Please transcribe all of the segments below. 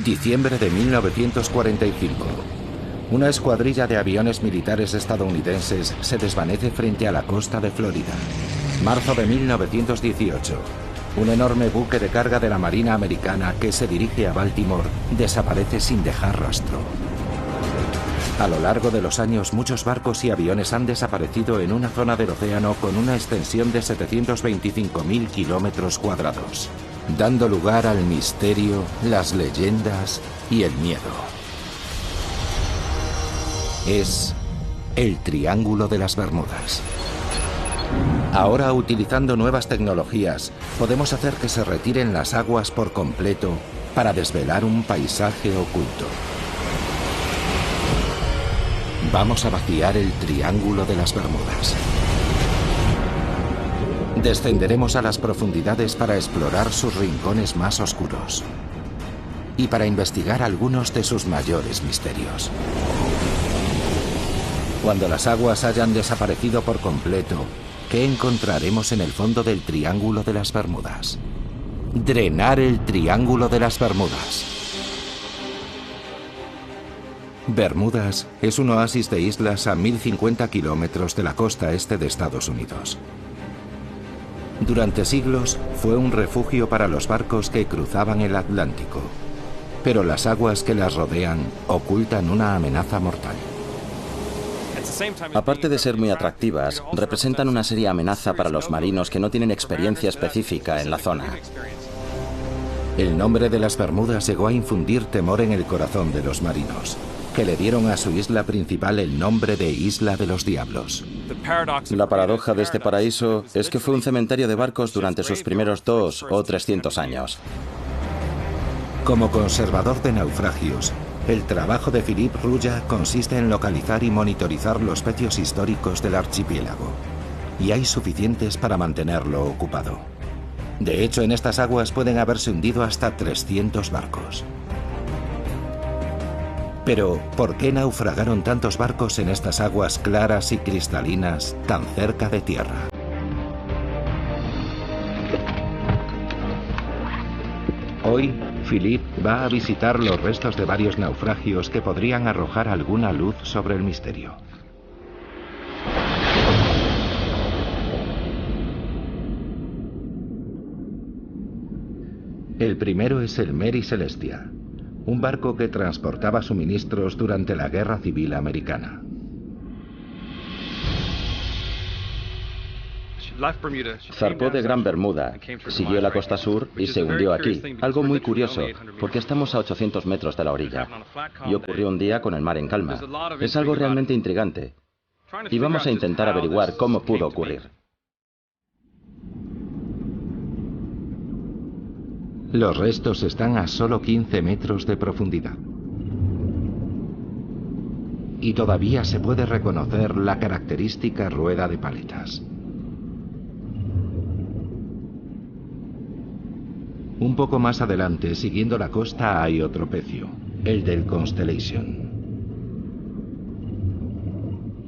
Diciembre de 1945. Una escuadrilla de aviones militares estadounidenses se desvanece frente a la costa de Florida. Marzo de 1918. Un enorme buque de carga de la Marina Americana que se dirige a Baltimore desaparece sin dejar rastro. A lo largo de los años, muchos barcos y aviones han desaparecido en una zona del océano con una extensión de 725.000 kilómetros cuadrados, dando lugar al misterio, las leyendas y el miedo. Es el Triángulo de las Bermudas. Ahora, utilizando nuevas tecnologías, podemos hacer que se retiren las aguas por completo para desvelar un paisaje oculto. Vamos a vaciar el Triángulo de las Bermudas. Descenderemos a las profundidades para explorar sus rincones más oscuros y para investigar algunos de sus mayores misterios. Cuando las aguas hayan desaparecido por completo, ¿qué encontraremos en el fondo del Triángulo de las Bermudas? Drenar el Triángulo de las Bermudas. Bermudas es un oasis de islas a 1050 kilómetros de la costa este de Estados Unidos. Durante siglos fue un refugio para los barcos que cruzaban el Atlántico, pero las aguas que las rodean ocultan una amenaza mortal. Aparte de ser muy atractivas, representan una seria amenaza para los marinos que no tienen experiencia específica en la zona. El nombre de las Bermudas llegó a infundir temor en el corazón de los marinos, que le dieron a su isla principal el nombre de Isla de los Diablos. La paradoja de este paraíso es que fue un cementerio de barcos durante sus primeros 200 o 300 años. Como conservador de naufragios, el trabajo de Philippe Rouillat consiste en localizar y monitorizar los pecios históricos del archipiélago, y hay suficientes para mantenerlo ocupado. De hecho, en estas aguas pueden haberse hundido hasta 300 barcos. Pero, ¿por qué naufragaron tantos barcos en estas aguas claras y cristalinas tan cerca de tierra? Hoy, Philippe va a visitar los restos de varios naufragios que podrían arrojar alguna luz sobre el misterio. El primero es el Mary Celestia, un barco que transportaba suministros durante la Guerra Civil Americana. Zarpó de Gran Bermuda, siguió la costa sur y se hundió aquí. Algo muy curioso, porque estamos a 800 metros de la orilla. Y ocurrió un día con el mar en calma. Es algo realmente intrigante. Y vamos a intentar averiguar cómo pudo ocurrir. Los restos están a solo 15 metros de profundidad. Y todavía se puede reconocer la característica rueda de paletas. Un poco más adelante, siguiendo la costa, hay otro pecio, el del Constellation.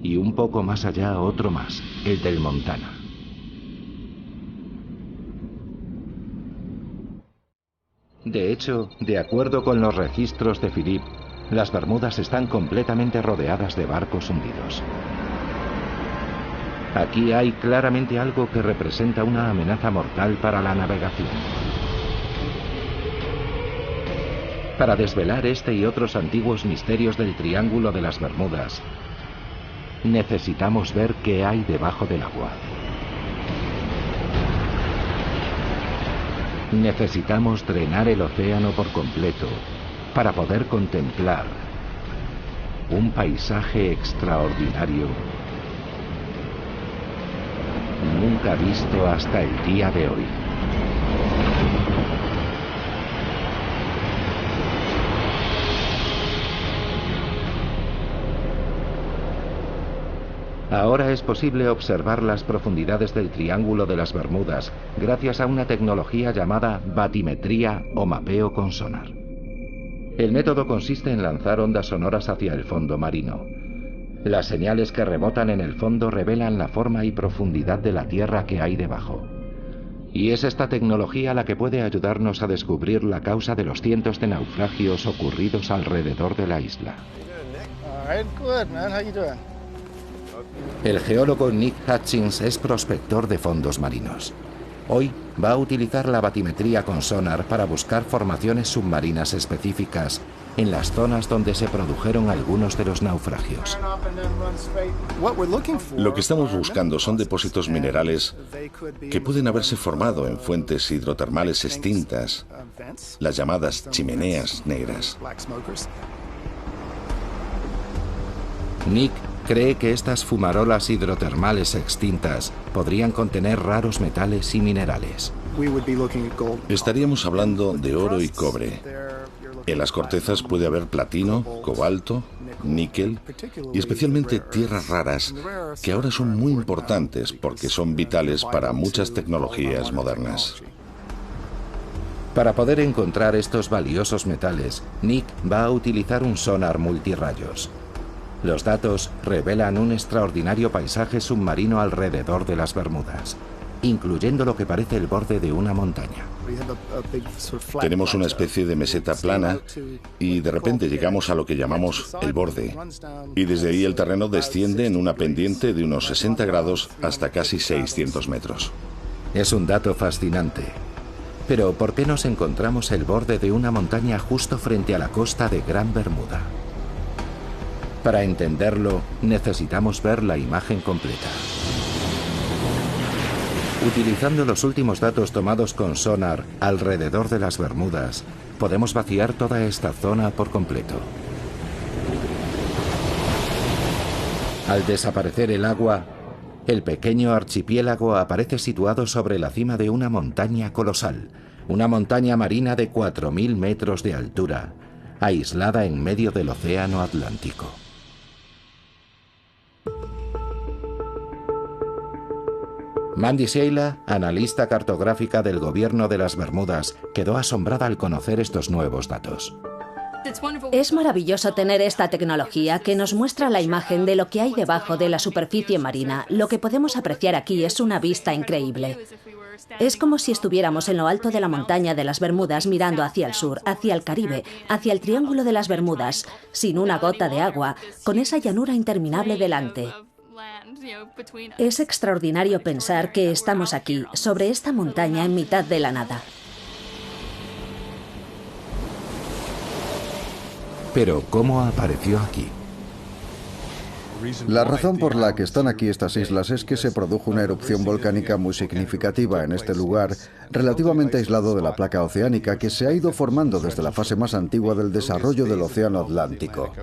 Y un poco más allá otro más, el del Montana. De hecho, de acuerdo con los registros de Philippe, las Bermudas están completamente rodeadas de barcos hundidos. Aquí hay claramente algo que representa una amenaza mortal para la navegación. Para desvelar este y otros antiguos misterios del Triángulo de las Bermudas, necesitamos ver qué hay debajo del agua. Necesitamos drenar el océano por completo para poder contemplar un paisaje extraordinario nunca visto hasta el día de hoy. Ahora es posible observar las profundidades del Triángulo de las Bermudas gracias a una tecnología llamada batimetría o mapeo con sonar. El método consiste en lanzar ondas sonoras hacia el fondo marino. Las señales que rebotan en el fondo revelan la forma y profundidad de la tierra que hay debajo. Y es esta tecnología la que puede ayudarnos a descubrir la causa de los cientos de naufragios ocurridos alrededor de la isla. El geólogo Nick Hutchins es prospector de fondos marinos. Hoy va a utilizar la batimetría con sonar para buscar formaciones submarinas específicas en las zonas donde se produjeron algunos de los naufragios. Lo que estamos buscando son depósitos minerales que pueden haberse formado en fuentes hidrotermales extintas, las llamadas chimeneas negras. Nick cree que estas fumarolas hidrotermales extintas podrían contener raros metales y minerales. Estaríamos hablando de oro y cobre. En las cortezas puede haber platino, cobalto, níquel y especialmente tierras raras que ahora son muy importantes porque son vitales para muchas tecnologías modernas. Para poder encontrar estos valiosos metales, Nick va a utilizar un sonar multirrayos. Los datos revelan un extraordinario paisaje submarino alrededor de las Bermudas, incluyendo lo que parece el borde de una montaña. Tenemos una especie de meseta plana y de repente llegamos a lo que llamamos el borde. Y desde ahí el terreno desciende en una pendiente de unos 60 grados hasta casi 600 metros. Es un dato fascinante. Pero ¿por qué nos encontramos el borde de una montaña justo frente a la costa de Gran Bermuda? Para entenderlo, necesitamos ver la imagen completa. Utilizando los últimos datos tomados con sonar alrededor de las Bermudas, podemos vaciar toda esta zona por completo. Al desaparecer el agua, el pequeño archipiélago aparece situado sobre la cima de una montaña colosal, una montaña marina de 4.000 metros de altura, aislada en medio del Océano Atlántico. Mandy Sheila, analista cartográfica del gobierno de las Bermudas, quedó asombrada al conocer estos nuevos datos. Es maravilloso tener esta tecnología que nos muestra la imagen de lo que hay debajo de la superficie marina. Lo que podemos apreciar aquí es una vista increíble. Es como si estuviéramos en lo alto de la montaña de las Bermudas mirando hacia el sur, hacia el Caribe, hacia el Triángulo de las Bermudas, sin una gota de agua, con esa llanura interminable delante. Es extraordinario pensar que estamos aquí, sobre esta montaña en mitad de la nada. Pero, ¿cómo apareció aquí? La razón por la que están aquí estas islas es que se produjo una erupción volcánica muy significativa en este lugar, relativamente aislado de la placa oceánica que se ha ido formando desde la fase más antigua del desarrollo del Océano Atlántico.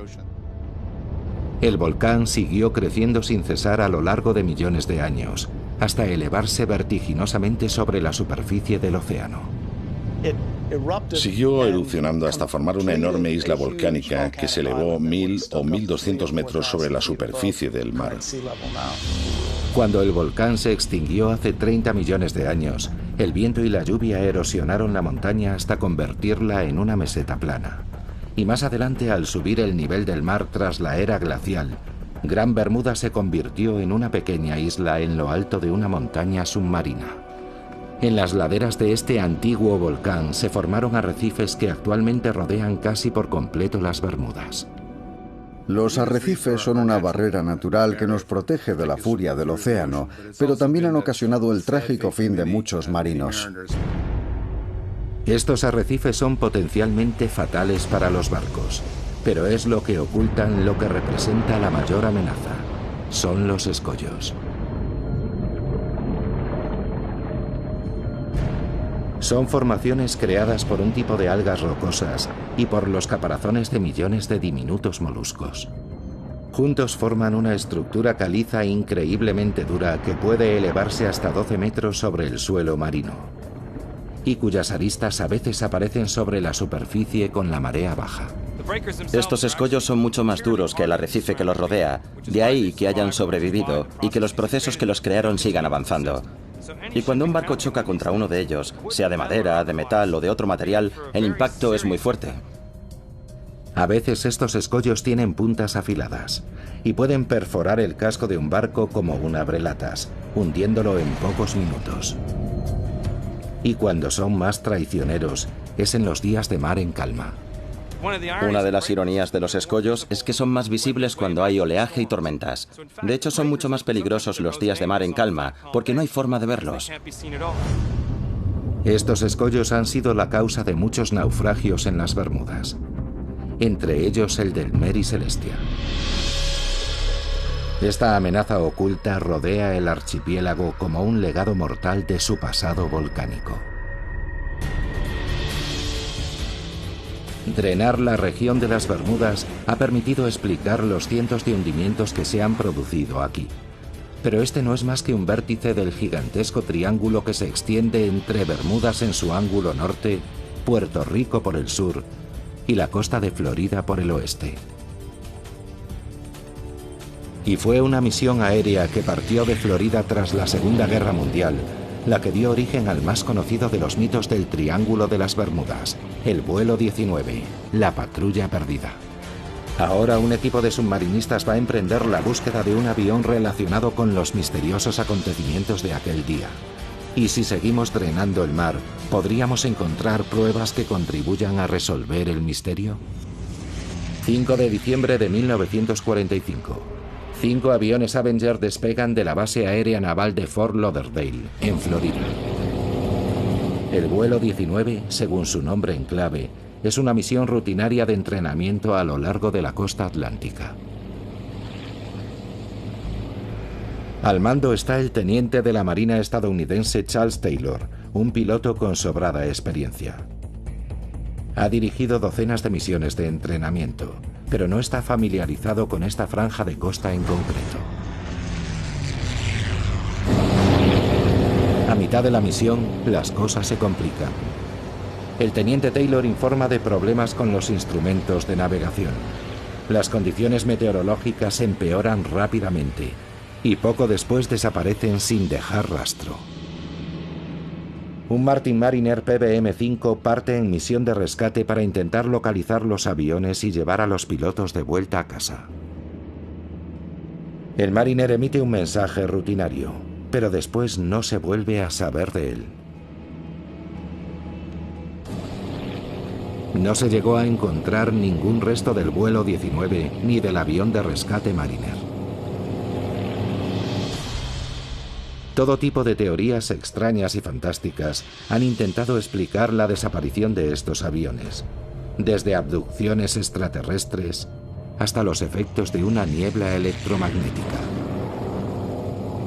El volcán siguió creciendo sin cesar a lo largo de millones de años, hasta elevarse vertiginosamente sobre la superficie del océano. Siguió erupcionando hasta formar una enorme isla volcánica que se elevó 1.000 o 1.200 metros sobre la superficie del mar. Cuando el volcán se extinguió hace 30 millones de años, el viento y la lluvia erosionaron la montaña hasta convertirla en una meseta plana. Y más adelante, al subir el nivel del mar tras la era glacial, Gran Bermuda se convirtió en una pequeña isla en lo alto de una montaña submarina. En las laderas de este antiguo volcán se formaron arrecifes que actualmente rodean casi por completo las Bermudas. Los arrecifes son una barrera natural que nos protege de la furia del océano, pero también han ocasionado el trágico fin de muchos marinos. Estos arrecifes son potencialmente fatales para los barcos, pero es lo que ocultan lo que representa la mayor amenaza. Son los escollos. Son formaciones creadas por un tipo de algas rocosas y por los caparazones de millones de diminutos moluscos. Juntos forman una estructura caliza increíblemente dura que puede elevarse hasta 12 metros sobre el suelo marino, y cuyas aristas a veces aparecen sobre la superficie con la marea baja. Estos escollos son mucho más duros que el arrecife que los rodea, de ahí que hayan sobrevivido y que los procesos que los crearon sigan avanzando. Y cuando un barco choca contra uno de ellos, sea de madera, de metal o de otro material, el impacto es muy fuerte. A veces estos escollos tienen puntas afiladas y pueden perforar el casco de un barco como un abrelatas, hundiéndolo en pocos minutos. Y cuando son más traicioneros es en los días de mar en calma. Una de las ironías de los escollos es que son más visibles cuando hay oleaje y tormentas. De hecho, son mucho más peligrosos los días de mar en calma, porque no hay forma de verlos. Estos escollos han sido la causa de muchos naufragios en las Bermudas, entre ellos el del Mary Celestia. Esta amenaza oculta rodea el archipiélago como un legado mortal de su pasado volcánico. Drenar la región de las Bermudas ha permitido explicar los cientos de hundimientos que se han producido aquí. Pero este no es más que un vértice del gigantesco triángulo que se extiende entre Bermudas en su ángulo norte, Puerto Rico por el sur y la costa de Florida por el oeste. Y fue una misión aérea que partió de Florida tras la Segunda Guerra Mundial la que dio origen al más conocido de los mitos del Triángulo de las Bermudas, el vuelo 19, la patrulla perdida. Ahora un equipo de submarinistas va a emprender la búsqueda de un avión relacionado con los misteriosos acontecimientos de aquel día. Y si seguimos drenando el mar, ¿podríamos encontrar pruebas que contribuyan a resolver el misterio? 5 de diciembre de 1945. 5 aviones Avenger despegan de la base aérea naval de Fort Lauderdale, en Florida. El vuelo 19, según su nombre en clave, es una misión rutinaria de entrenamiento a lo largo de la costa atlántica. Al mando está el teniente de la Marina estadounidense Charles Taylor, un piloto con sobrada experiencia. Ha dirigido docenas de misiones de entrenamiento, pero no está familiarizado con esta franja de costa en concreto. A mitad de la misión, las cosas se complican. El teniente Taylor informa de problemas con los instrumentos de navegación. Las condiciones meteorológicas empeoran rápidamente y poco después desaparecen sin dejar rastro. Un Martin Mariner PBM-5 parte en misión de rescate para intentar localizar los aviones y llevar a los pilotos de vuelta a casa. El Mariner emite un mensaje rutinario, pero después no se vuelve a saber de él. No se llegó a encontrar ningún resto del vuelo 19 ni del avión de rescate Mariner. Todo tipo de teorías extrañas y fantásticas han intentado explicar la desaparición de estos aviones, desde abducciones extraterrestres hasta los efectos de una niebla electromagnética.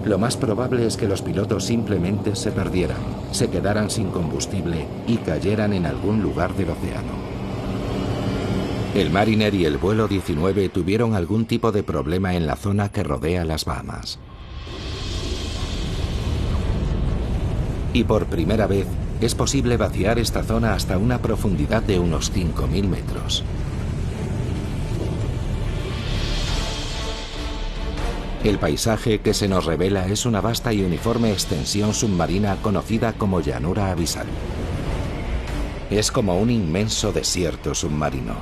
Lo más probable es que los pilotos simplemente se perdieran, se quedaran sin combustible y cayeran en algún lugar del océano. El Mariner y el vuelo 19 tuvieron algún tipo de problema en la zona que rodea las Bahamas. Y por primera vez es posible vaciar esta zona hasta una profundidad de unos 5.000 metros. El paisaje que se nos revela es una vasta y uniforme extensión submarina conocida como llanura abisal. Es como un inmenso desierto submarino.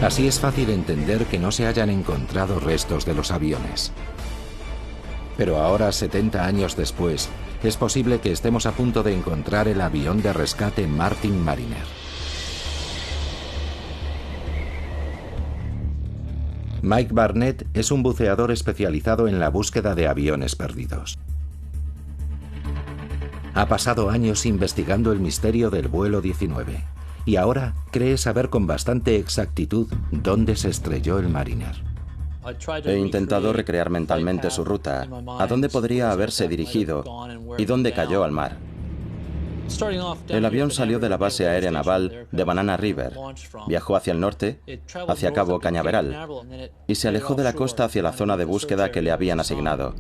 Así es fácil entender que no se hayan encontrado restos de los aviones. Pero ahora, 70 años después, es posible que estemos a punto de encontrar el avión de rescate Martin Mariner. Mike Barnett es un buceador especializado en la búsqueda de aviones perdidos. Ha pasado años investigando el misterio del vuelo 19 y ahora cree saber con bastante exactitud dónde se estrelló el Mariner. He intentado recrear mentalmente su ruta, a dónde podría haberse dirigido y dónde cayó al mar. El avión salió de la base aérea naval de Banana River, viajó hacia el norte, hacia Cabo Cañaveral, y se alejó de la costa hacia la zona de búsqueda que le habían asignado.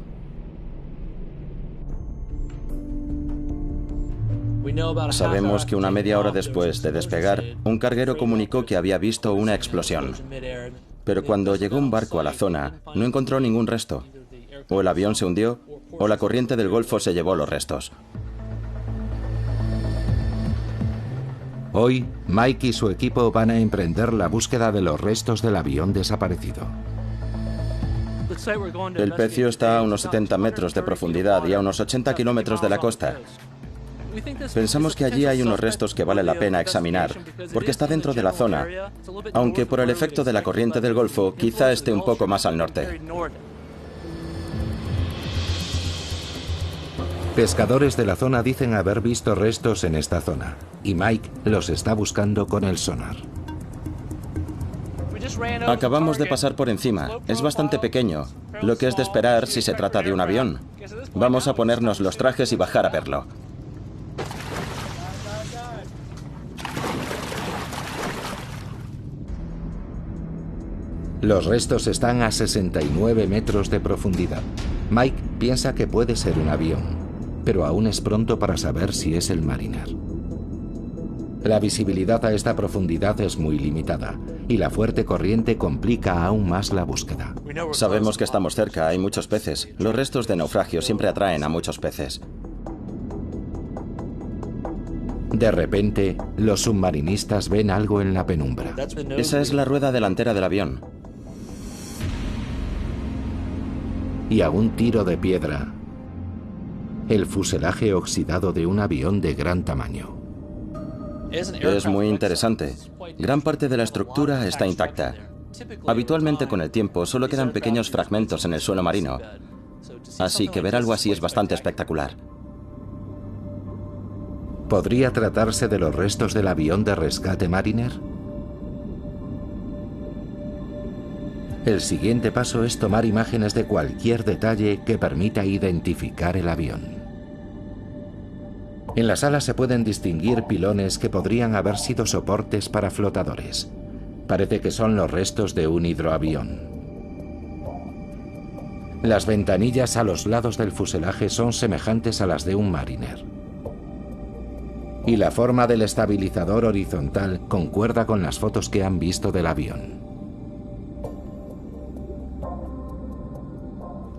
Sabemos que una media hora después de despegar, un carguero comunicó que había visto una explosión. Pero cuando llegó un barco a la zona, no encontró ningún resto. O el avión se hundió, o la corriente del Golfo se llevó los restos. Hoy, Mike y su equipo van a emprender la búsqueda de los restos del avión desaparecido. El pecio está a unos 70 metros de profundidad y a unos 80 kilómetros de la costa. Pensamos que allí hay unos restos que vale la pena examinar, porque está dentro de la zona, aunque por el efecto de la corriente del Golfo quizá esté un poco más al norte. Pescadores de la zona dicen haber visto restos en esta zona, y Mike los está buscando con el sonar. Acabamos de pasar por encima. Es bastante pequeño, lo que es de esperar si se trata de un avión. Vamos a ponernos los trajes y bajar a verlo. Los restos están a 69 metros de profundidad. Mike piensa que puede ser un avión, pero aún es pronto para saber si es el Mariner. La visibilidad a esta profundidad es muy limitada, y la fuerte corriente complica aún más la búsqueda. Sabemos que estamos cerca, hay muchos peces. Los restos de naufragio siempre atraen a muchos peces. De repente, los submarinistas ven algo en la penumbra. Esa es la rueda delantera del avión. Y a un tiro de piedra, el fuselaje oxidado de un avión de gran tamaño. Es muy interesante. Gran parte de la estructura está intacta. Habitualmente con el tiempo solo quedan pequeños fragmentos en el suelo marino. Así que ver algo así es bastante espectacular. ¿Podría tratarse de los restos del avión de rescate Mariner? El siguiente paso es tomar imágenes de cualquier detalle que permita identificar el avión. En la sala se pueden distinguir pilones que podrían haber sido soportes para flotadores. Parece que son los restos de un hidroavión. Las ventanillas a los lados del fuselaje son semejantes a las de un Mariner. Y la forma del estabilizador horizontal concuerda con las fotos que han visto del avión.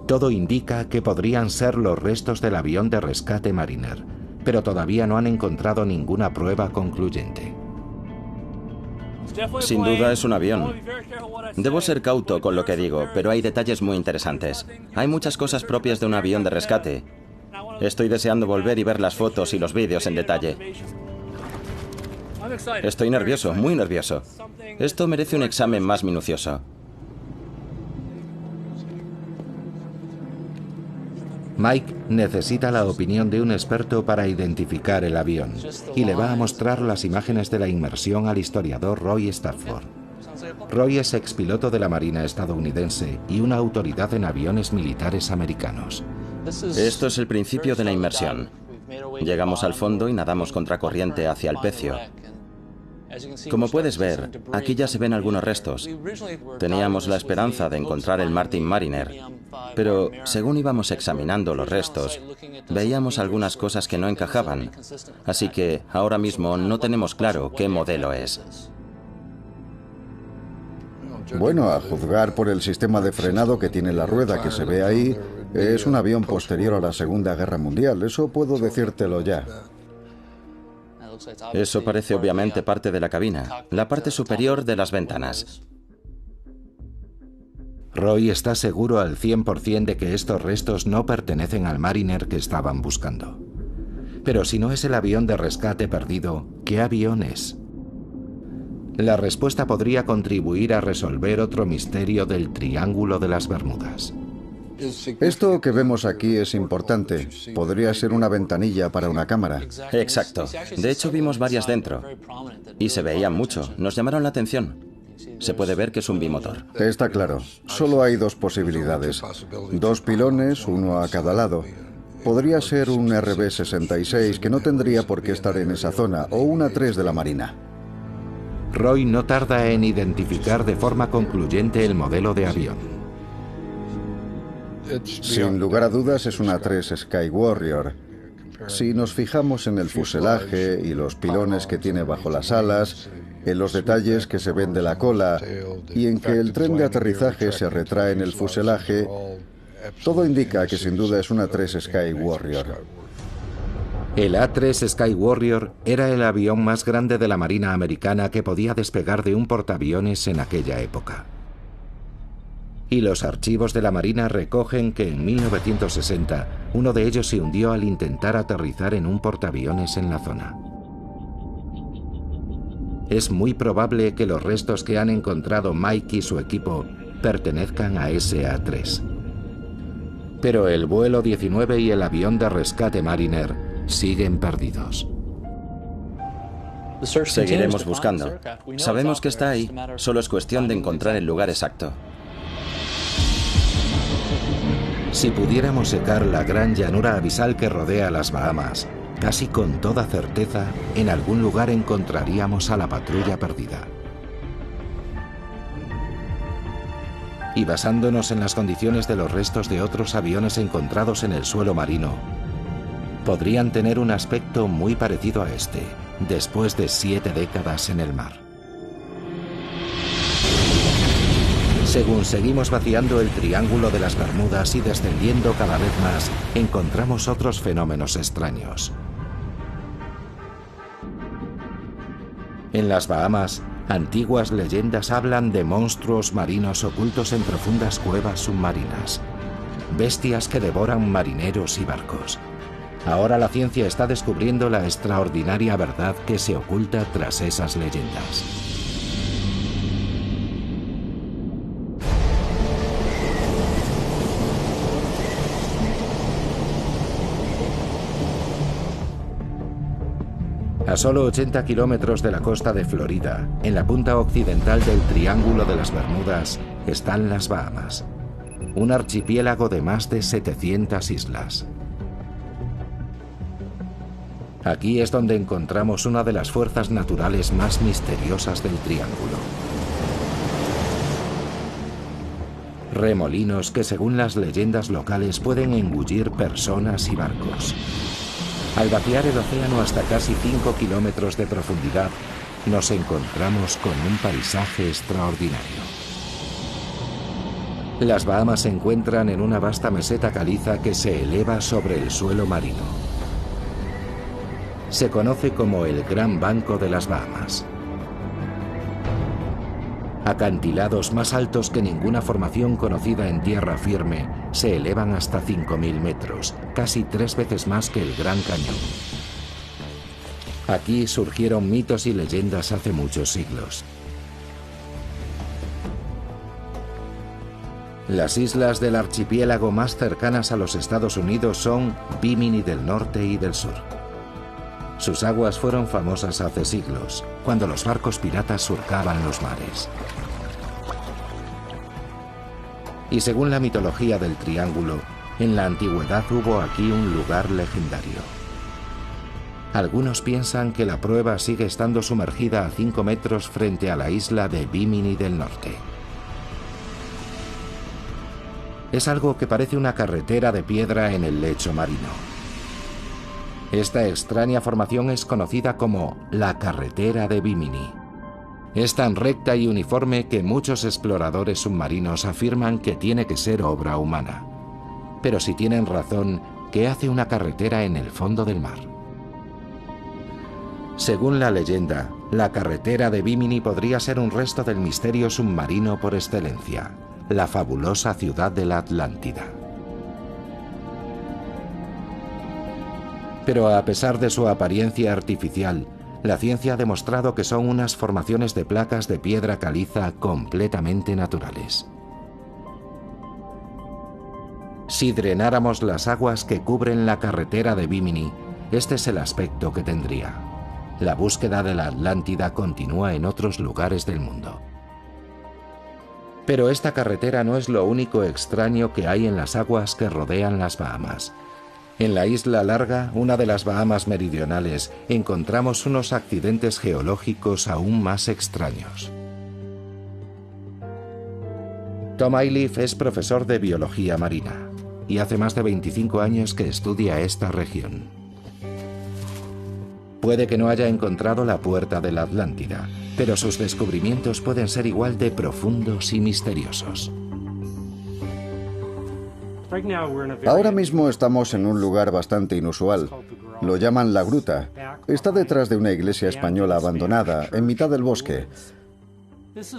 Todo indica que podrían ser los restos del avión de rescate Mariner, pero todavía no han encontrado ninguna prueba concluyente. Sin duda es un avión. Debo ser cauto con lo que digo, pero hay detalles muy interesantes. Hay muchas cosas propias de un avión de rescate. Estoy deseando volver y ver las fotos y los vídeos en detalle. Estoy nervioso, muy nervioso. Esto merece un examen más minucioso. Mike necesita la opinión de un experto para identificar el avión y le va a mostrar las imágenes de la inmersión al historiador Roy Stafford. Roy es expiloto de la Marina estadounidense y una autoridad en aviones militares americanos. Esto es el principio de la inmersión. Llegamos al fondo y nadamos contracorriente hacia el pecio. Como puedes ver, aquí ya se ven algunos restos. Teníamos la esperanza de encontrar el Martin Mariner, pero según íbamos examinando los restos, veíamos algunas cosas que no encajaban. Así que ahora mismo no tenemos claro qué modelo es. Bueno, a juzgar por el sistema de frenado que tiene la rueda que se ve ahí, es un avión posterior a la Segunda Guerra Mundial. Eso puedo decírtelo ya. Eso parece obviamente parte de la cabina, la parte superior de las ventanas. Roy está seguro al 100% de que estos restos no pertenecen al Mariner que estaban buscando. Pero si no es el avión de rescate perdido, ¿qué avión es? La respuesta podría contribuir a resolver otro misterio del Triángulo de las Bermudas. Esto que vemos aquí es importante. Podría ser una ventanilla para una cámara. Exacto. De hecho, vimos varias dentro. Y se veían mucho. Nos llamaron la atención. Se puede ver que es un bimotor. Está claro. Solo hay dos posibilidades. Dos pilones, uno a cada lado. Podría ser un RB-66 que no tendría por qué estar en esa zona, o un A-3 de la Marina. Roy no tarda en identificar de forma concluyente el modelo de avión. Sin lugar a dudas es una A-3 Sky Warrior. Si nos fijamos en el fuselaje y los pilones que tiene bajo las alas, en los detalles que se ven de la cola y en que el tren de aterrizaje se retrae en el fuselaje, todo indica que sin duda es una A-3 Sky Warrior. El A-3 Sky Warrior era el avión más grande de la Marina americana que podía despegar de un portaaviones en aquella época. Y los archivos de la Marina recogen que en 1960 uno de ellos se hundió al intentar aterrizar en un portaaviones en la zona. Es muy probable que los restos que han encontrado Mike y su equipo pertenezcan a SA-3. Pero el vuelo 19 y el avión de rescate Mariner siguen perdidos. Seguiremos buscando. Sabemos que está ahí, solo es cuestión de encontrar el lugar exacto. Si pudiéramos secar la gran llanura abisal que rodea las Bahamas, casi con toda certeza, en algún lugar encontraríamos a la patrulla perdida. Y basándonos en las condiciones de los restos de otros aviones encontrados en el suelo marino, podrían tener un aspecto muy parecido a este, después de 7 décadas en el mar. Según seguimos vaciando el Triángulo de las Bermudas y descendiendo cada vez más, encontramos otros fenómenos extraños. En las Bahamas, antiguas leyendas hablan de monstruos marinos ocultos en profundas cuevas submarinas, bestias que devoran marineros y barcos. Ahora la ciencia está descubriendo la extraordinaria verdad que se oculta tras esas leyendas. A solo 80 kilómetros de la costa de Florida, en la punta occidental del Triángulo de las Bermudas, están las Bahamas, un archipiélago de más de 700 islas. Aquí es donde encontramos una de las fuerzas naturales más misteriosas del Triángulo. Remolinos que, según las leyendas locales, pueden engullir personas y barcos. Al vaciar el océano hasta casi 5 kilómetros de profundidad, nos encontramos con un paisaje extraordinario. Las Bahamas se encuentran en una vasta meseta caliza que se eleva sobre el suelo marino. Se conoce como el Gran Banco de las Bahamas. Acantilados más altos que ninguna formación conocida en tierra firme se elevan hasta 5.000 metros, casi 3 veces más que el Gran Cañón. Aquí surgieron mitos y leyendas hace muchos siglos. Las islas del archipiélago más cercanas a los Estados Unidos son Bimini del norte y del sur. Sus aguas fueron famosas hace siglos, cuando los barcos piratas surcaban los mares. Y según la mitología del Triángulo, en la antigüedad hubo aquí un lugar legendario. Algunos piensan que la prueba sigue estando sumergida a 5 metros frente a la isla de Bimini del norte. Es algo que parece una carretera de piedra en el lecho marino. Esta extraña formación es conocida como la carretera de Bimini. Es tan recta y uniforme que muchos exploradores submarinos afirman que tiene que ser obra humana. Pero si tienen razón, ¿qué hace una carretera en el fondo del mar? Según la leyenda, la carretera de Bimini podría ser un resto del misterio submarino por excelencia, la fabulosa ciudad de la Atlántida. Pero a pesar de su apariencia artificial, la ciencia ha demostrado que son unas formaciones de placas de piedra caliza completamente naturales. Si drenáramos las aguas que cubren la carretera de Bimini, este es el aspecto que tendría. La búsqueda de la Atlántida continúa en otros lugares del mundo. Pero esta carretera no es lo único extraño que hay en las aguas que rodean las Bahamas. En la Isla Larga, una de las Bahamas meridionales, encontramos unos accidentes geológicos aún más extraños. Tom Ayliffe es profesor de biología marina y hace más de 25 años que estudia esta región. Puede que no haya encontrado la puerta de la Atlántida, pero sus descubrimientos pueden ser igual de profundos y misteriosos. Ahora mismo estamos en un lugar bastante inusual. Lo llaman La Gruta. Está detrás de una iglesia española abandonada, en mitad del bosque.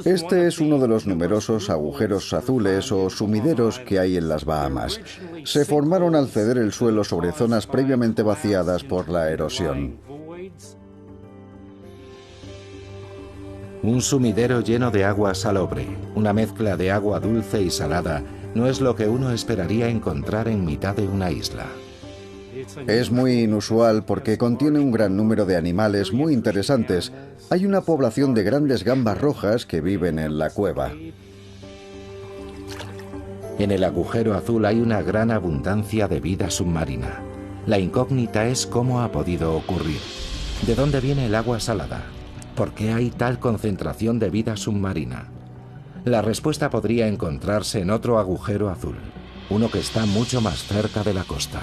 Este es uno de los numerosos agujeros azules o sumideros que hay en las Bahamas. Se formaron al ceder el suelo sobre zonas previamente vaciadas por la erosión. Un sumidero lleno de agua salobre, una mezcla de agua dulce y salada, no es lo que uno esperaría encontrar en mitad de una isla. Es muy inusual porque contiene un gran número de animales muy interesantes. Hay una población de grandes gambas rojas que viven en la cueva. En el agujero azul hay una gran abundancia de vida submarina. La incógnita es cómo ha podido ocurrir. ¿De dónde viene el agua salada? ¿Por qué hay tal concentración de vida submarina? La respuesta podría encontrarse en otro agujero azul, uno que está mucho más cerca de la costa.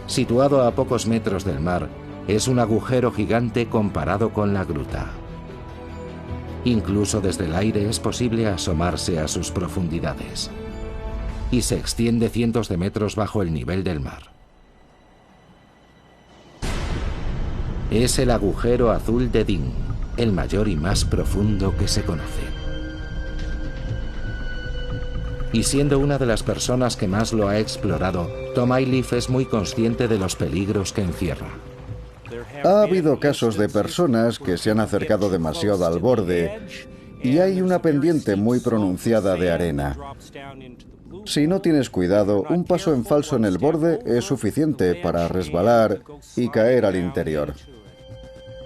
Situado a pocos metros del mar, es un agujero gigante comparado con la gruta. Incluso desde el aire es posible asomarse a sus profundidades. Y se extiende cientos de metros bajo el nivel del mar. Es el agujero azul de Dean, el mayor y más profundo que se conoce. Y siendo una de las personas que más lo ha explorado, Tom Ayliff es muy consciente de los peligros que encierra. Ha habido casos de personas que se han acercado demasiado al borde y hay una pendiente muy pronunciada de arena. Si no tienes cuidado, un paso en falso en el borde es suficiente para resbalar y caer al interior.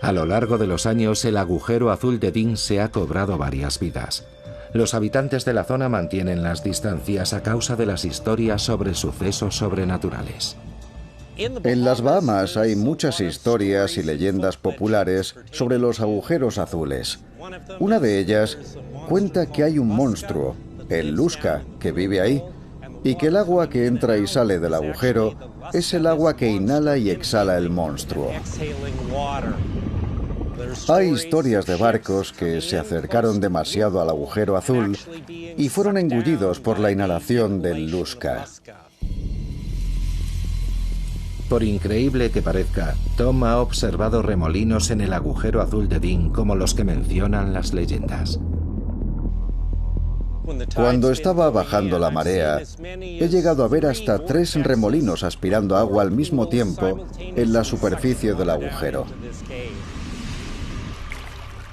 A lo largo de los años, el agujero azul de Dean se ha cobrado varias vidas. Los habitantes de la zona mantienen las distancias a causa de las historias sobre sucesos sobrenaturales. En las Bahamas hay muchas historias y leyendas populares sobre los agujeros azules. Una de ellas cuenta que hay un monstruo, el Lusca, que vive ahí, y que el agua que entra y sale del agujero es el agua que inhala y exhala el monstruo. Hay historias de barcos que se acercaron demasiado al agujero azul y fueron engullidos por la inhalación del Lusca. Por increíble que parezca, Tom ha observado remolinos en el agujero azul de Dean como los que mencionan las leyendas. Cuando estaba bajando la marea, he llegado a ver hasta 3 remolinos aspirando agua al mismo tiempo en la superficie del agujero.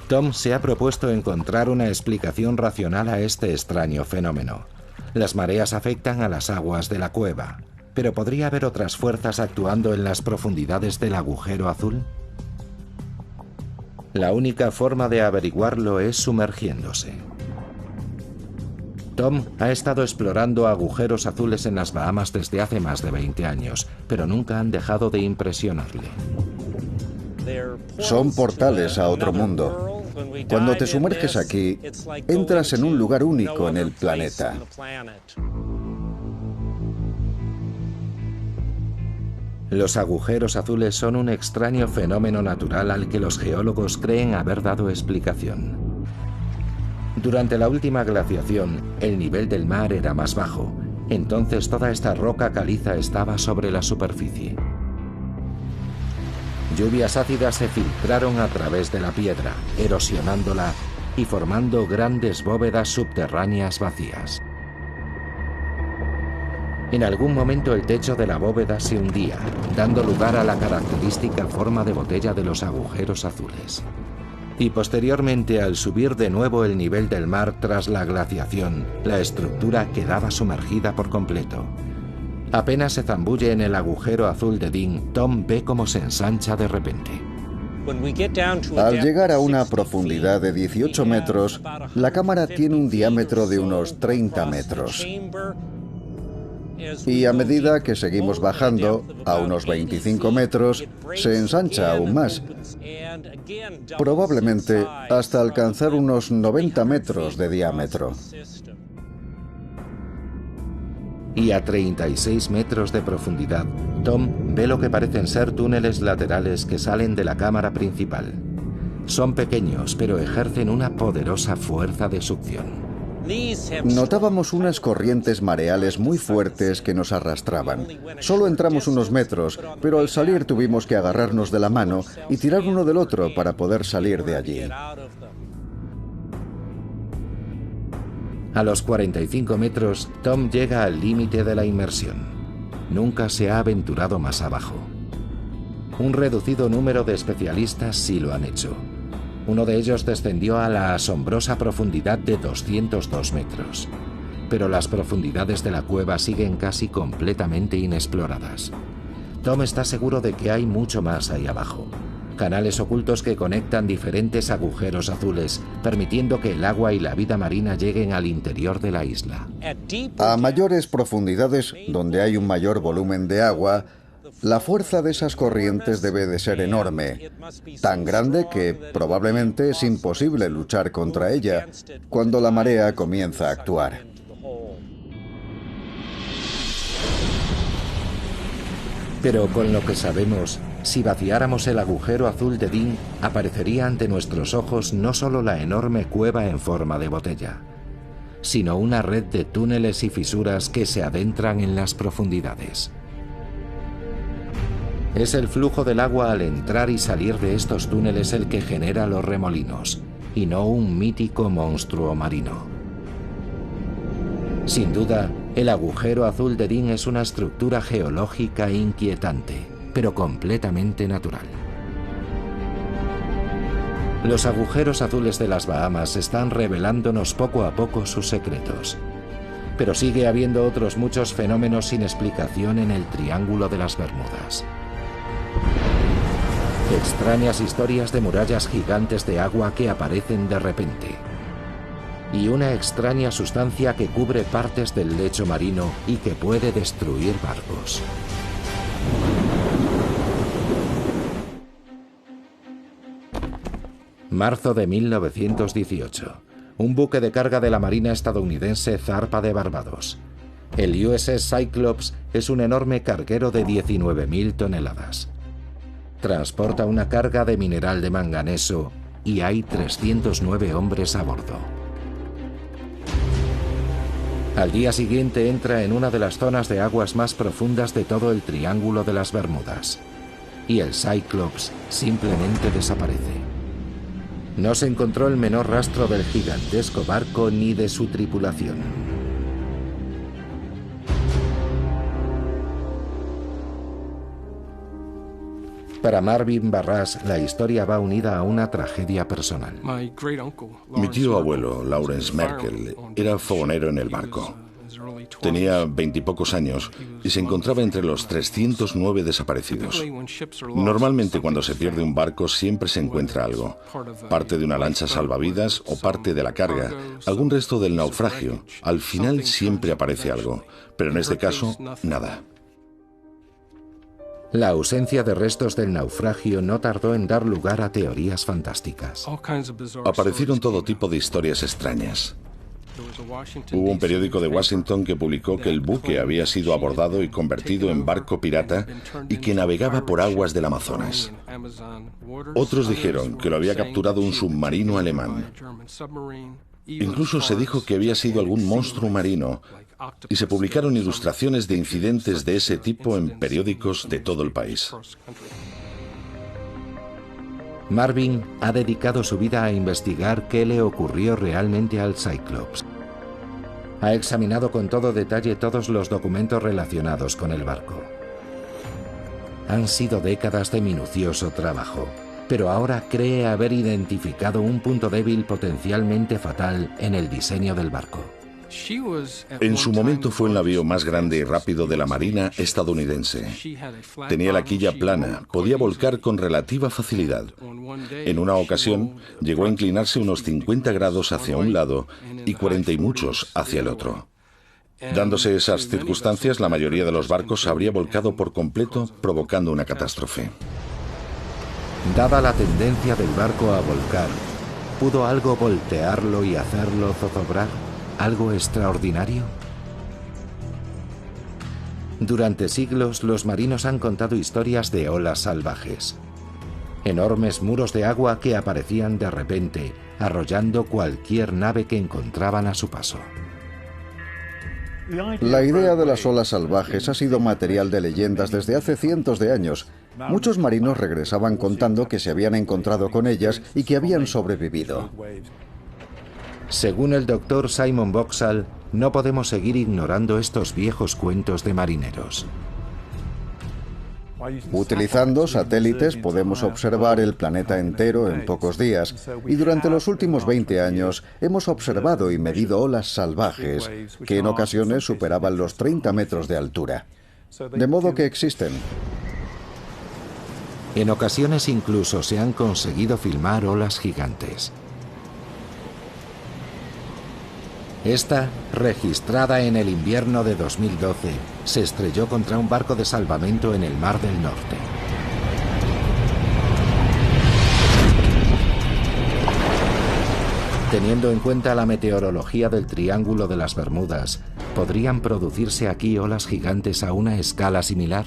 Tom se ha propuesto encontrar una explicación racional a este extraño fenómeno. Las mareas afectan a las aguas de la cueva, pero ¿podría haber otras fuerzas actuando en las profundidades del agujero azul? La única forma de averiguarlo es sumergiéndose. Tom ha estado explorando agujeros azules en las Bahamas desde hace más de 20 años, pero nunca han dejado de impresionarle. Son portales a otro mundo. Cuando te sumerges aquí, entras en un lugar único en el planeta. Los agujeros azules son un extraño fenómeno natural al que los geólogos creen haber dado explicación. Durante la última glaciación, el nivel del mar era más bajo. Entonces toda esta roca caliza estaba sobre la superficie. Lluvias ácidas se filtraron a través de la piedra, erosionándola y formando grandes bóvedas subterráneas vacías. En algún momento el techo de la bóveda se hundía, dando lugar a la característica forma de botella de los agujeros azules. Y posteriormente, al subir de nuevo el nivel del mar tras la glaciación, la estructura quedaba sumergida por completo. Apenas se zambulle en el agujero azul de Dean, Tom ve cómo se ensancha de repente. Al llegar a una profundidad de 18 metros, la cámara tiene un diámetro de unos 30 metros. Y a medida que seguimos bajando, a unos 25 metros, se ensancha aún más, probablemente hasta alcanzar unos 90 metros de diámetro. Y a 36 metros de profundidad, Tom ve lo que parecen ser túneles laterales que salen de la cámara principal. Son pequeños, pero ejercen una poderosa fuerza de succión. Notábamos unas corrientes mareales muy fuertes que nos arrastraban. Solo entramos unos metros, pero al salir tuvimos que agarrarnos de la mano y tirar uno del otro para poder salir de allí. A los 45 metros, Tom llega al límite de la inmersión. Nunca se ha aventurado más abajo. Un reducido número de especialistas sí lo han hecho. Uno de ellos descendió a la asombrosa profundidad de 202 metros. Pero las profundidades de la cueva siguen casi completamente inexploradas. Tom está seguro de que hay mucho más ahí abajo. Canales ocultos que conectan diferentes agujeros azules, permitiendo que el agua y la vida marina lleguen al interior de la isla. A mayores profundidades, donde hay un mayor volumen de agua, la fuerza de esas corrientes debe de ser enorme, tan grande que probablemente es imposible luchar contra ella cuando la marea comienza a actuar. Pero con lo que sabemos, si vaciáramos el agujero azul de Dean, aparecería ante nuestros ojos no solo la enorme cueva en forma de botella, sino una red de túneles y fisuras que se adentran en las profundidades. Es el flujo del agua al entrar y salir de estos túneles el que genera los remolinos, y no un mítico monstruo marino. Sin duda, el agujero azul de Dean es una estructura geológica inquietante, pero completamente natural. Los agujeros azules de las Bahamas están revelándonos poco a poco sus secretos. Pero sigue habiendo otros muchos fenómenos sin explicación en el Triángulo de las Bermudas. Extrañas historias de murallas gigantes de agua que aparecen de repente. Y una extraña sustancia que cubre partes del lecho marino y que puede destruir barcos. Marzo de 1918. Un buque de carga de la Marina estadounidense zarpa de Barbados. El USS Cyclops es un enorme carguero de 19.000 toneladas. Transporta una carga de mineral de manganeso y hay 309 hombres a bordo. Al día siguiente entra en una de las zonas de aguas más profundas de todo el Triángulo de las Bermudas. Y el Cyclops simplemente desaparece. No se encontró el menor rastro del gigantesco barco ni de su tripulación. Para Marvin Barras, la historia va unida a una tragedia personal. Mi tío abuelo, Lawrence Merkel, era fogonero en el barco. Tenía 20 y pocos años y se encontraba entre los 309 desaparecidos. Normalmente cuando se pierde un barco siempre se encuentra algo. Parte de una lancha salvavidas o parte de la carga, algún resto del naufragio. Al final siempre aparece algo, pero en este caso, nada. La ausencia de restos del naufragio no tardó en dar lugar a teorías fantásticas. Aparecieron todo tipo de historias extrañas. Hubo un periódico de Washington que publicó que el buque había sido abordado y convertido en barco pirata y que navegaba por aguas del Amazonas. Otros dijeron que lo había capturado un submarino alemán. Incluso se dijo que había sido algún monstruo marino y se publicaron ilustraciones de incidentes de ese tipo en periódicos de todo el país. Marvin ha dedicado su vida a investigar qué le ocurrió realmente al Cyclops. Ha examinado con todo detalle todos los documentos relacionados con el barco. Han sido décadas de minucioso trabajo, pero ahora cree haber identificado un punto débil potencialmente fatal en el diseño del barco. En su momento fue el navío más grande y rápido de la Marina estadounidense. Tenía la quilla plana, podía volcar con relativa facilidad. En una ocasión llegó a inclinarse unos 50 grados hacia un lado y 40 y muchos hacia el otro. Dándose esas circunstancias, la mayoría de los barcos habría volcado por completo, provocando una catástrofe. Dada la tendencia del barco a volcar, ¿pudo algo voltearlo y hacerlo zozobrar? ¿Algo extraordinario? Durante siglos, los marinos han contado historias de olas salvajes. Enormes muros de agua que aparecían de repente, arrollando cualquier nave que encontraban a su paso. La idea de las olas salvajes ha sido material de leyendas desde hace cientos de años. Muchos marinos regresaban contando que se habían encontrado con ellas y que habían sobrevivido. Según el doctor Simon Boxall, no podemos seguir ignorando estos viejos cuentos de marineros. Utilizando satélites podemos observar el planeta entero en pocos días, y durante los últimos 20 años hemos observado y medido olas salvajes que en ocasiones superaban los 30 metros de altura. De modo que existen. En ocasiones incluso se han conseguido filmar olas gigantes. Esta, registrada en el invierno de 2012, se estrelló contra un barco de salvamento en el Mar del Norte. Teniendo en cuenta la meteorología del Triángulo de las Bermudas, ¿podrían producirse aquí olas gigantes a una escala similar?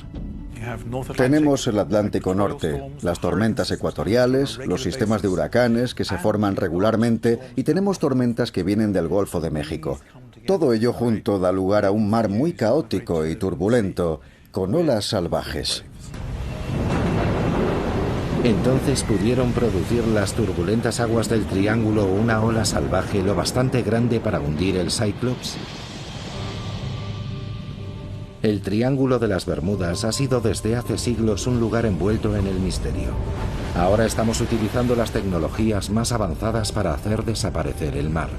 Tenemos el Atlántico Norte, las tormentas ecuatoriales, los sistemas de huracanes que se forman regularmente y tenemos tormentas que vienen del Golfo de México. Todo ello junto da lugar a un mar muy caótico y turbulento, con olas salvajes. Entonces pudieron producir las turbulentas aguas del Triángulo una ola salvaje lo bastante grande para hundir el Cyclops. El Triángulo de las Bermudas ha sido desde hace siglos un lugar envuelto en el misterio. Ahora estamos utilizando las tecnologías más avanzadas para hacer desaparecer el mar,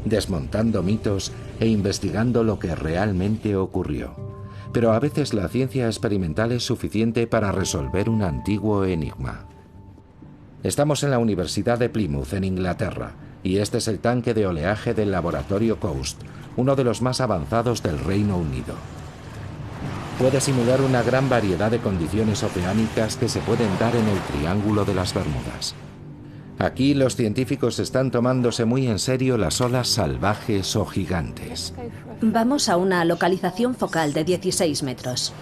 desmontando mitos e investigando lo que realmente ocurrió. Pero a veces la ciencia experimental es suficiente para resolver un antiguo enigma. Estamos en la Universidad de Plymouth, en Inglaterra, y este es el tanque de oleaje del laboratorio Coast, uno de los más avanzados del Reino Unido. Puede simular una gran variedad de condiciones oceánicas que se pueden dar en el Triángulo de las Bermudas. Aquí los científicos están tomándose muy en serio las olas salvajes o gigantes. Vamos a una localización focal de 16 metros.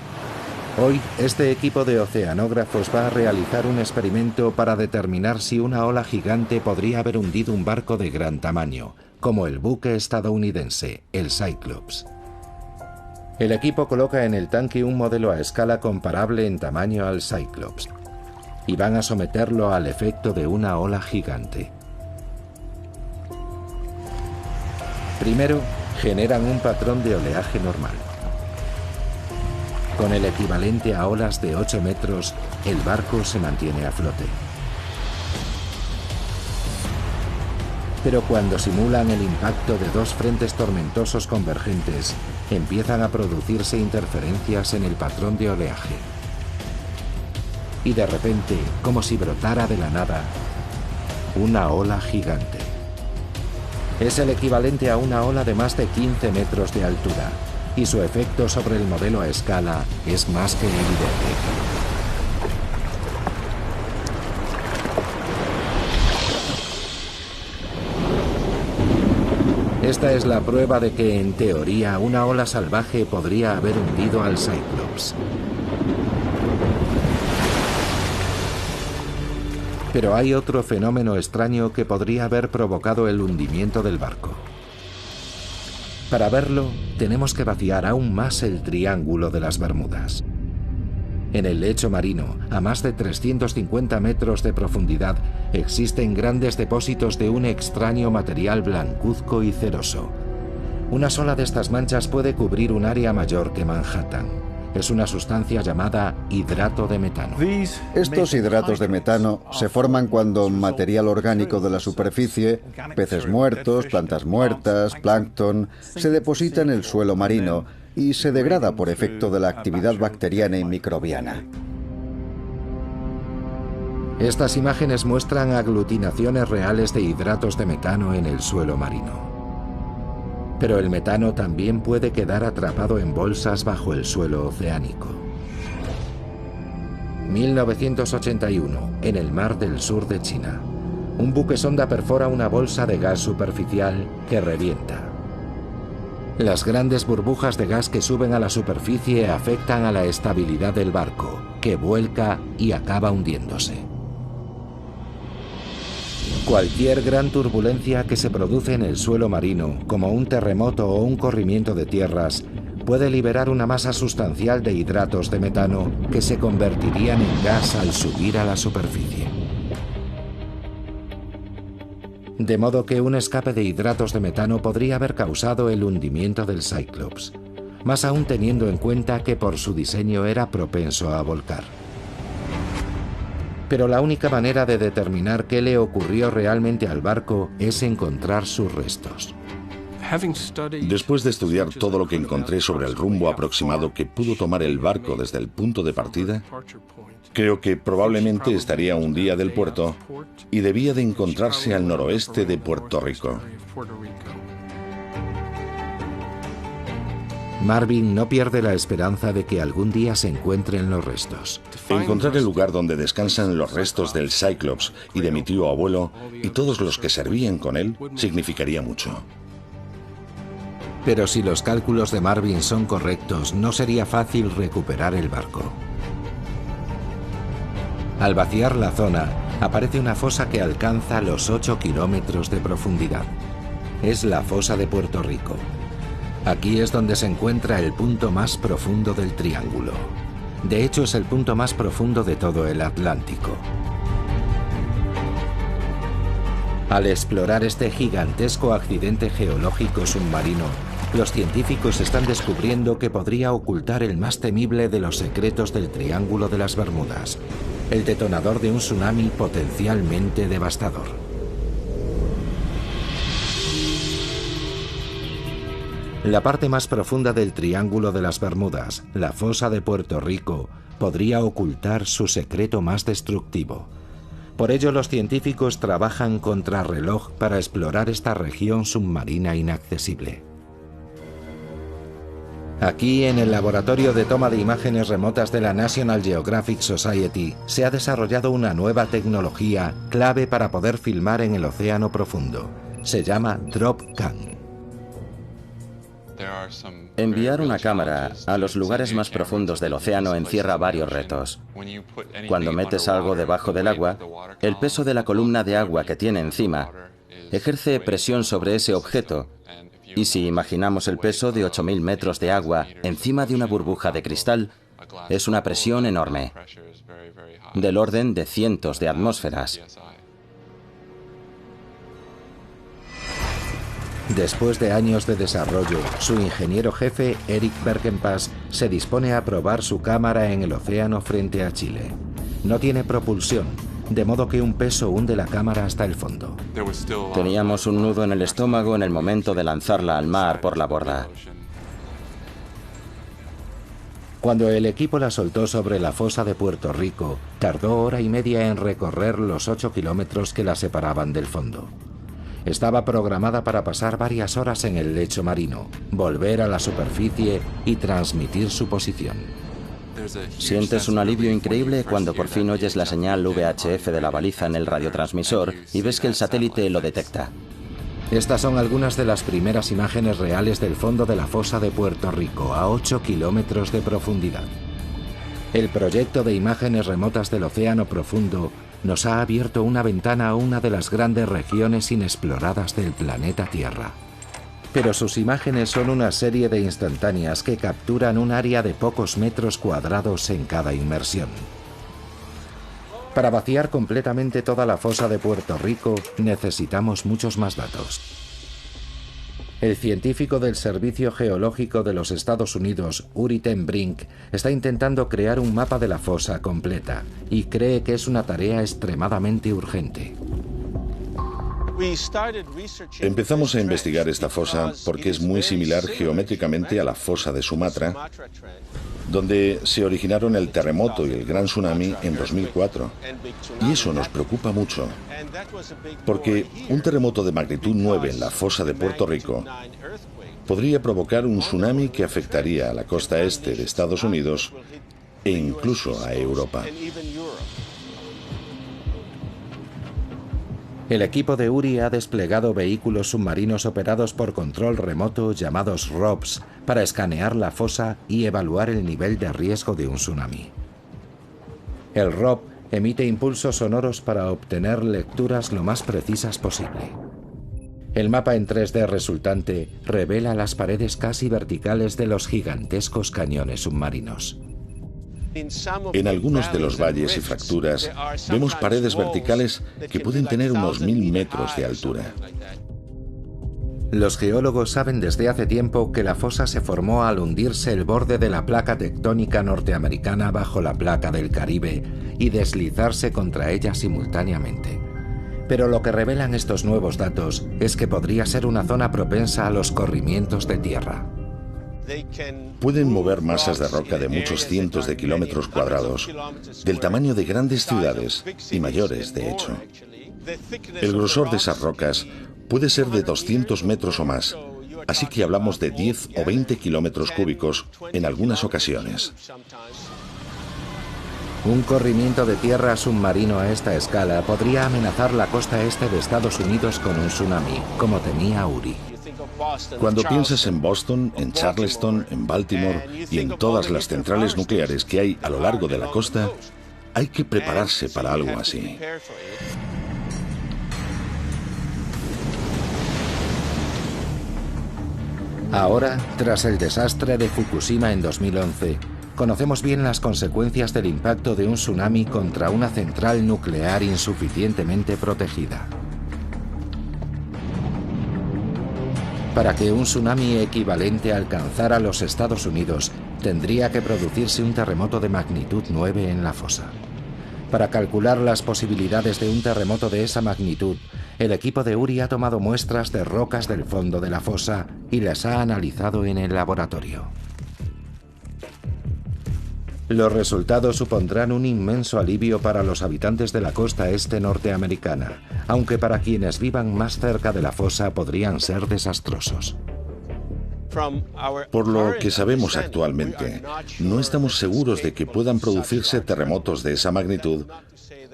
Hoy, este equipo de oceanógrafos va a realizar un experimento para determinar si una ola gigante podría haber hundido un barco de gran tamaño, como el buque estadounidense, el Cyclops. El equipo coloca en el tanque un modelo a escala comparable en tamaño al Cyclops y van a someterlo al efecto de una ola gigante. Primero, generan un patrón de oleaje normal. Con el equivalente a olas de 8 metros, el barco se mantiene a flote. Pero cuando simulan el impacto de dos frentes tormentosos convergentes, empiezan a producirse interferencias en el patrón de oleaje. Y de repente, como si brotara de la nada, una ola gigante. Es el equivalente a una ola de más de 15 metros de altura, y su efecto sobre el modelo a escala es más que evidente. Esta es la prueba de que, en teoría, una ola salvaje podría haber hundido al Cyclops. Pero hay otro fenómeno extraño que podría haber provocado el hundimiento del barco. Para verlo, tenemos que vaciar aún más el Triángulo de las Bermudas. En el lecho marino, a más de 350 metros de profundidad, existen grandes depósitos de un extraño material blancuzco y ceroso. Una sola de estas manchas puede cubrir un área mayor que Manhattan. Es una sustancia llamada hidrato de metano. Estos hidratos de metano se forman cuando material orgánico de la superficie, peces muertos, plantas muertas, plancton, se deposita en el suelo marino y se degrada por efecto de la actividad bacteriana y microbiana. Estas imágenes muestran aglutinaciones reales de hidratos de metano en el suelo marino. Pero el metano también puede quedar atrapado en bolsas bajo el suelo oceánico. 1981, en el mar del sur de China. Un buque sonda perfora una bolsa de gas superficial que revienta. Las grandes burbujas de gas que suben a la superficie afectan a la estabilidad del barco, que vuelca y acaba hundiéndose. Cualquier gran turbulencia que se produce en el suelo marino, como un terremoto o un corrimiento de tierras, puede liberar una masa sustancial de hidratos de metano que se convertirían en gas al subir a la superficie. De modo que un escape de hidratos de metano podría haber causado el hundimiento del Cyclops, más aún teniendo en cuenta que por su diseño era propenso a volcar. Pero la única manera de determinar qué le ocurrió realmente al barco es encontrar sus restos. Después de estudiar todo lo que encontré sobre el rumbo aproximado que pudo tomar el barco desde el punto de partida, creo que probablemente estaría un día del puerto y debía de encontrarse al noroeste de Puerto Rico. Marvin no pierde la esperanza de que algún día se encuentren los restos. Encontrar el lugar donde descansan los restos del Cyclops y de mi tío abuelo y todos los que servían con él significaría mucho. Pero si los cálculos de Marvin son correctos, no sería fácil recuperar el barco. Al vaciar la zona, aparece una fosa que alcanza los 8 kilómetros de profundidad. Es la fosa de Puerto Rico. Aquí es donde se encuentra el punto más profundo del triángulo. De hecho, es el punto más profundo de todo el Atlántico. Al explorar este gigantesco accidente geológico submarino, los científicos están descubriendo que podría ocultar el más temible de los secretos del Triángulo de las Bermudas, el detonador de un tsunami potencialmente devastador. La parte más profunda del Triángulo de las Bermudas, la fosa de Puerto Rico, podría ocultar su secreto más destructivo. Por ello, los científicos trabajan contrarreloj para explorar esta región submarina inaccesible. Aquí, en el laboratorio de toma de imágenes remotas de la National Geographic Society, se ha desarrollado una nueva tecnología clave para poder filmar en el océano profundo. Se llama DropCam. Enviar una cámara a los lugares más profundos del océano encierra varios retos. Cuando metes algo debajo del agua, el peso de la columna de agua que tiene encima ejerce presión sobre ese objeto. Y si imaginamos el peso de 8.000 metros de agua encima de una burbuja de cristal, es una presión enorme, del orden de cientos de atmósferas. Después de años de desarrollo, su ingeniero jefe, Eric Berkenpass, se dispone a probar su cámara en el océano frente a Chile. No tiene propulsión, de modo que un peso hunde la cámara hasta el fondo. Teníamos un nudo en el estómago en el momento de lanzarla al mar por la borda. Cuando el equipo la soltó sobre la fosa de Puerto Rico, tardó 1 hora y media en recorrer los 8 kilómetros que la separaban del fondo. Estaba programada para pasar varias horas en el lecho marino, volver a la superficie y transmitir su posición. Sientes un alivio increíble cuando por fin oyes la señal VHF de la baliza en el radiotransmisor y ves que el satélite lo detecta. Estas son algunas de las primeras imágenes reales del fondo de la fosa de Puerto Rico, a 8 kilómetros de profundidad. El proyecto de imágenes remotas del océano profundo nos ha abierto una ventana a una de las grandes regiones inexploradas del planeta Tierra. Pero sus imágenes son una serie de instantáneas que capturan un área de pocos metros cuadrados en cada inmersión. Para vaciar completamente toda la fosa de Puerto Rico necesitamos muchos más datos. El científico del Servicio Geológico de los Estados Unidos, Uri ten Brink, está intentando crear un mapa de la fosa completa y cree que es una tarea extremadamente urgente. Empezamos a investigar esta fosa porque es muy similar geométricamente a la fosa de Sumatra, donde se originaron el terremoto y el gran tsunami en 2004. Y eso nos preocupa mucho, porque un terremoto de magnitud 9 en la fosa de Puerto Rico podría provocar un tsunami que afectaría a la costa este de Estados Unidos e incluso a Europa. El equipo de Uri ha desplegado vehículos submarinos operados por control remoto llamados ROVs para escanear la fosa y evaluar el nivel de riesgo de un tsunami. El ROV Emite impulsos sonoros para obtener lecturas lo más precisas posible. El mapa en 3D resultante revela las paredes casi verticales de los gigantescos cañones submarinos. En algunos de los valles y fracturas vemos paredes verticales que pueden tener unos 1000 metros de altura. Los geólogos saben desde hace tiempo que la fosa se formó al hundirse el borde de la placa tectónica norteamericana bajo la placa del Caribe y deslizarse contra ella simultáneamente. Pero lo que revelan estos nuevos datos es que podría ser una zona propensa a los corrimientos de tierra. Pueden mover masas de roca de muchos cientos de kilómetros cuadrados, del tamaño de grandes ciudades y mayores, de hecho. El grosor de esas rocas puede ser de 200 metros o más, así que hablamos de 10 o 20 kilómetros cúbicos en algunas ocasiones. Un corrimiento de tierra submarino a esta escala podría amenazar la costa este de Estados Unidos con un tsunami, como temía Uri. Cuando piensas en Boston, en Charleston, en Baltimore y en todas las centrales nucleares que hay a lo largo de la costa, hay que prepararse para algo así. Ahora, tras el desastre de Fukushima en 2011, conocemos bien las consecuencias del impacto de un tsunami contra una central nuclear insuficientemente protegida. Para que un tsunami equivalente alcanzara los Estados Unidos, tendría que producirse un terremoto de magnitud 9 en la fosa. Para calcular las posibilidades de un terremoto de esa magnitud, el equipo de Uri ha tomado muestras de rocas del fondo de la fosa y las ha analizado en el laboratorio. Los resultados supondrán un inmenso alivio para los habitantes de la costa este norteamericana, aunque para quienes vivan más cerca de la fosa podrían ser desastrosos. Por lo que sabemos actualmente, no estamos seguros de que puedan producirse terremotos de esa magnitud,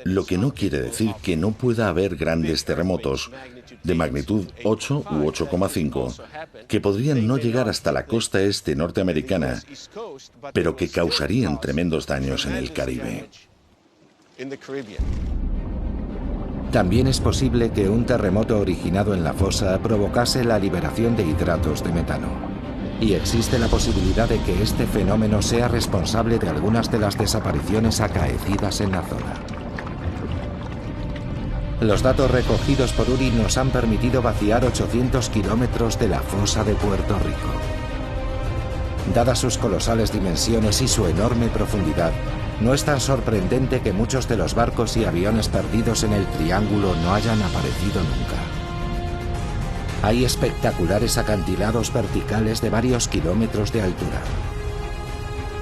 lo que no quiere decir que no pueda haber grandes terremotos de magnitud 8 u 8,5 que podrían no llegar hasta la costa este norteamericana, pero que causarían tremendos daños en el Caribe. También es posible que un terremoto originado en la fosa provocase la liberación de hidratos de metano. Y existe la posibilidad de que este fenómeno sea responsable de algunas de las desapariciones acaecidas en la zona. Los datos recogidos por Uri nos han permitido vaciar 800 kilómetros de la fosa de Puerto Rico. Dadas sus colosales dimensiones y su enorme profundidad, no es tan sorprendente que muchos de los barcos y aviones perdidos en el triángulo no hayan aparecido nunca. Hay espectaculares acantilados verticales de varios kilómetros de altura.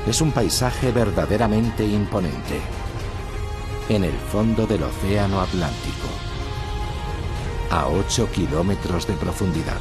Es un paisaje verdaderamente imponente. En el fondo del Océano Atlántico, a 8 kilómetros de profundidad.